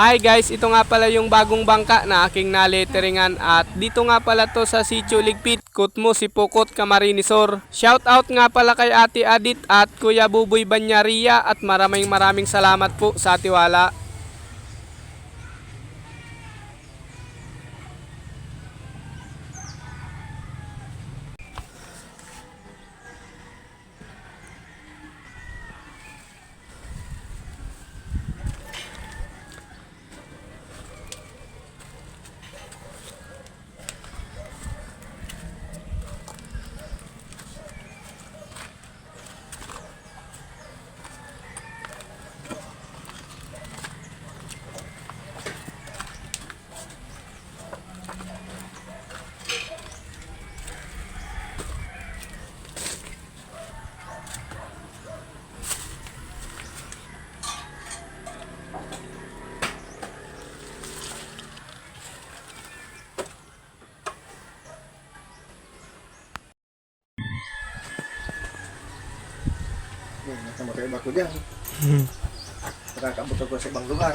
Hi guys, ito nga pala yung bagong bangka na aking naletteringan at dito nga pala to sa Sitio Ligpit, Kutmo, Sipokot, Camarinesor. Shout out nga pala kay Ate Adit at Kuya Buboy Banyaria at maraming salamat po sa tiwala. Namatay ba ko dyan? Nakakabot ako sa ibang lugar.